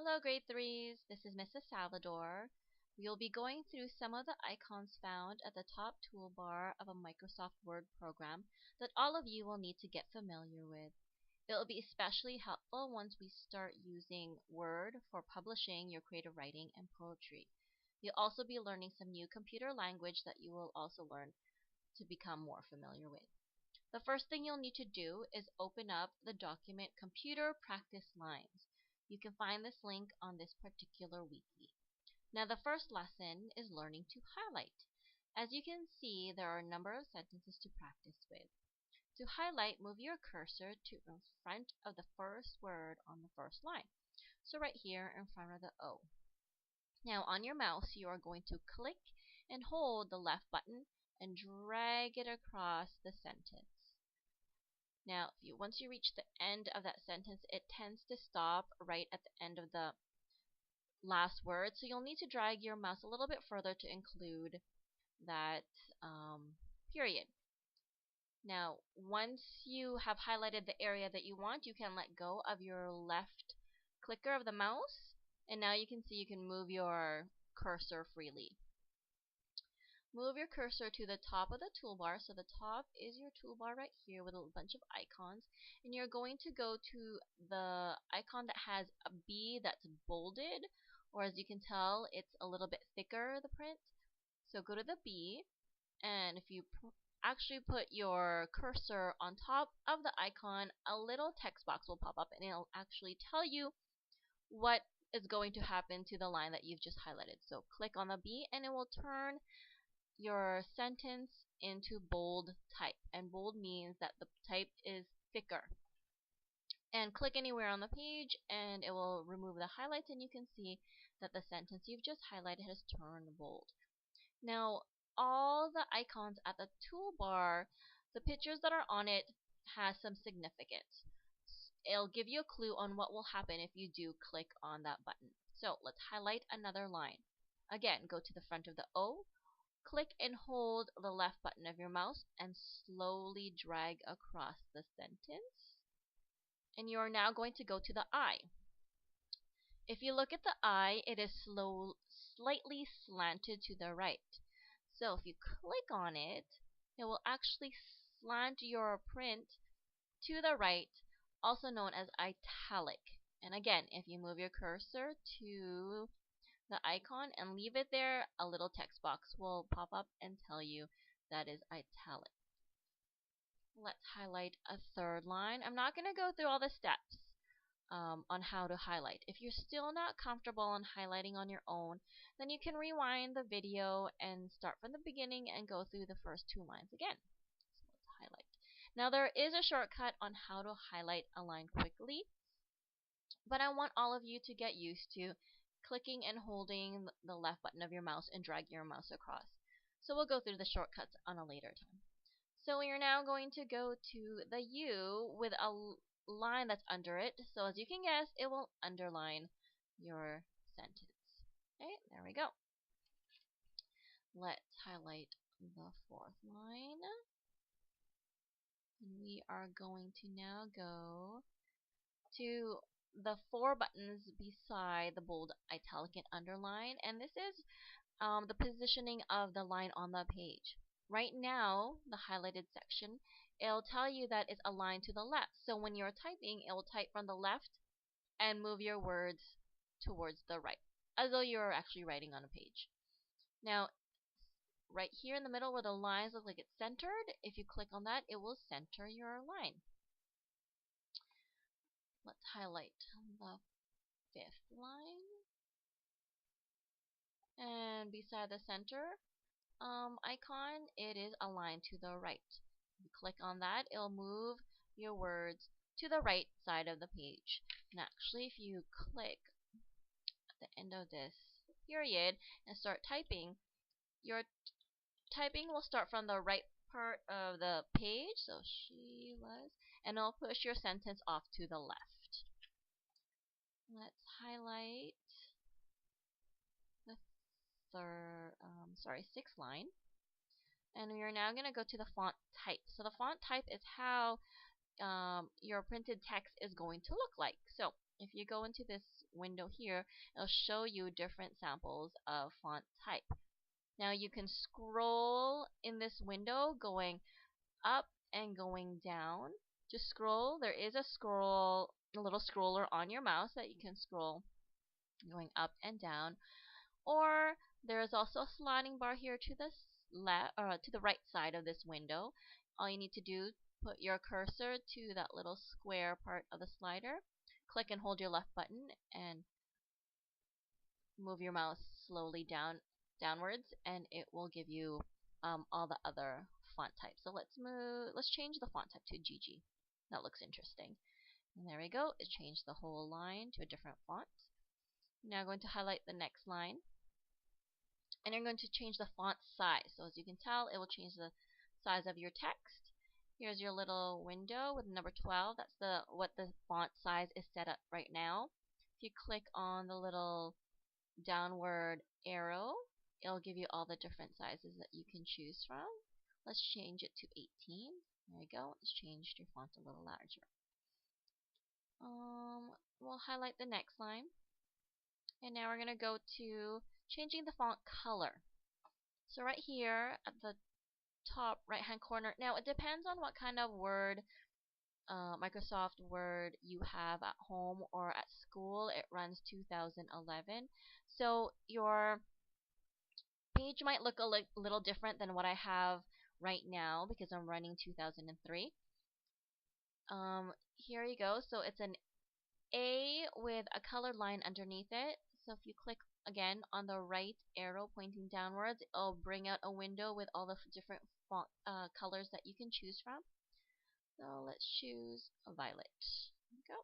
Hello, grade 3s. This is Mrs. Salvador. We'll be going through some of the icons found at the top toolbar of a Microsoft Word program that all of you will need to get familiar with. It will be especially helpful once we start using Word for publishing your creative writing and poetry. You'll also be learning some new computer language that you will also learn to become more familiar with. The first thing you'll need to do is open up the document Computer Practice Lines. You can find this link on this particular wiki. Now the first lesson is learning to highlight. As you can see, there are a number of sentences to practice with. To highlight, move your cursor to in front of the first word on the first line. So right here in front of the O. Now on your mouse, you are going to click and hold the left button and drag it across the sentence. Now, once you reach the end of that sentence, it tends to stop right at the end of the last word. So you'll need to drag your mouse a little bit further to include that period. Now, once you have highlighted the area that you want, you can let go of your left clicker of the mouse. And now you can see you can move your cursor freely. Move your cursor to the top of the toolbar. So the top is your toolbar right here with a bunch of icons. And you're going to go to the icon that has a B that's bolded. Or as you can tell, it's a little bit thicker, the print. So go to the B. And if you actually put your cursor on top of the icon, a little text box will pop up. And it'll actually tell you what is going to happen to the line that you've just highlighted. So click on the B and it will turn your sentence into bold type, and bold means that the type is thicker. And click anywhere on the page and it will remove the highlights, and you can see that the sentence you've just highlighted has turned bold. Now all the icons at the toolbar, the pictures that are on it has some significance. It'll give you a clue on what will happen if you do click on that button. So let's highlight another line. Again, go to the front of the O, click and hold the left button of your mouse and slowly drag across the sentence. And you are now going to go to the I. If you look at the I, it is slightly slanted to the right. So if you click on it, it will actually slant your print to the right, also known as italic. And again, if you move your cursor to the icon and leave it there, a little text box will pop up and tell you that is italic. Let's highlight a third line. I'm not going to go through all the steps on how to highlight. If you're still not comfortable on highlighting on your own, then you can rewind the video and start from the beginning and go through the first two lines again. So let's highlight. Now there is a shortcut on how to highlight a line quickly, but I want all of you to get used to clicking and holding the left button of your mouse and dragging your mouse across. So we'll go through the shortcuts on a later time. So we are now going to go to the U with a line that's under it. So as you can guess, it will underline your sentence. Okay, there we go. Let's highlight the fourth line. And we are going to now go to the four buttons beside the bold, italic, and underline, and this is the positioning of the line on the page. Right now, the highlighted section, it'll tell you that it's aligned to the left. So when you're typing, it will type from the left and move your words towards the right, as though you're actually writing on a page. Now, right here in the middle where the lines look like it's centered, if you click on that, it will center your line. Let's highlight the fifth line. And beside the center icon, it is aligned to the right. If you click on that, it'll move your words to the right side of the page. And actually, if you click at the end of this period and start typing, your typing will start from the right part of the page. So she was, and it'll push your sentence off to the left. Let's highlight the sixth line. And we are now going to go to the font type. So the font type is how your printed text is going to look like. So if you go into this window here, it'll show you different samples of font type. Now you can scroll in this window going up and going down. Just scroll. There is a little scroller on your mouse that you can scroll going up and down. Or there is also a sliding bar here to the left or to the right side of this window. All you need to do, put your cursor to that little square part of the slider, click and hold your left button, and move your mouse slowly downwards, and it will give you all the other font types. So let's change the font type to GG. That looks interesting. And there we go. It changed the whole line to a different font. Now I'm going to highlight the next line, and you're going to change the font size. So as you can tell, it will change the size of your text. Here's your little window with number 12. That's what the font size is set up right now. If you click on the little downward arrow, it'll give you all the different sizes that you can choose from. Let's change it to 18. There we go. Let's change your font a little larger. We'll highlight the next line. And now we're going to go to changing the font color. So right here at the top right hand corner, now it depends on what kind of Word, Microsoft Word you have at home or at school. It runs 2011. So your page might look a little different than what I have right now because I'm running 2003. Here you go. So it's an A with a colored line underneath it. So if you click again on the right arrow pointing downwards, it'll bring out a window with all the different font colors that you can choose from. So let's choose a violet. There we go.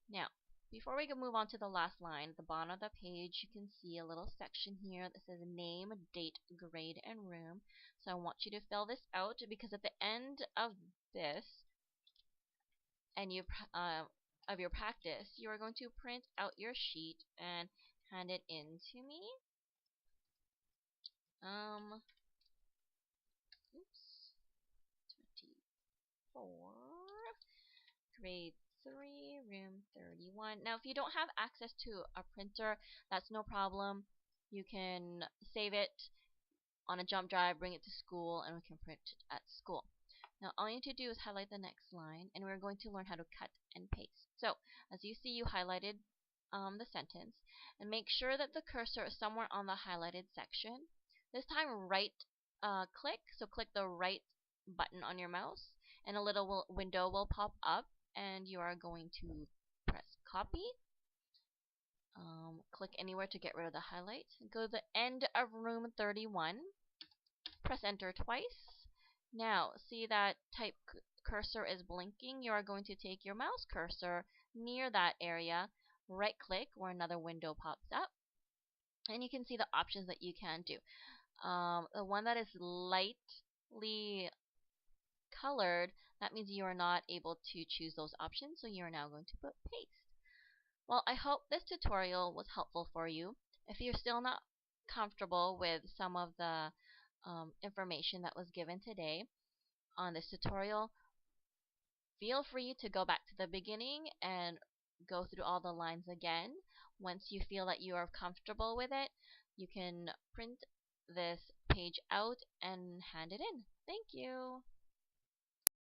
Now, before we move on to the last line, at the bottom of the page, you can see a little section here that says name, date, grade, and room. So I want you to fill this out because at the end of this, and of your practice, you are going to print out your sheet and hand it in to me. Oops, 24, grade 3, room 31. Now, if you don't have access to a printer, that's no problem. You can save it on a jump drive, bring it to school, and we can print it at school. Now all you need to do is highlight the next line, and we're going to learn how to cut and paste. So as you see, you highlighted the sentence, and make sure that the cursor is somewhere on the highlighted section. This time right click, so click the right button on your mouse, and a little window will pop up, and you are going to press copy. Click anywhere to get rid of the highlight. Go to the end of room 31. Press enter twice. Now, see that type cursor is blinking. You are going to take your mouse cursor near that area, right click where another window pops up, and you can see the options that you can do. The one that is lightly colored, that means you are not able to choose those options, so you are now going to put paste. Well, I hope this tutorial was helpful for you. If you're still not comfortable with some of the information that was given today on this tutorial, feel free to go back to the beginning and go through all the lines again. Once you feel that you are comfortable with it, you can print this page out and hand it in. Thank you.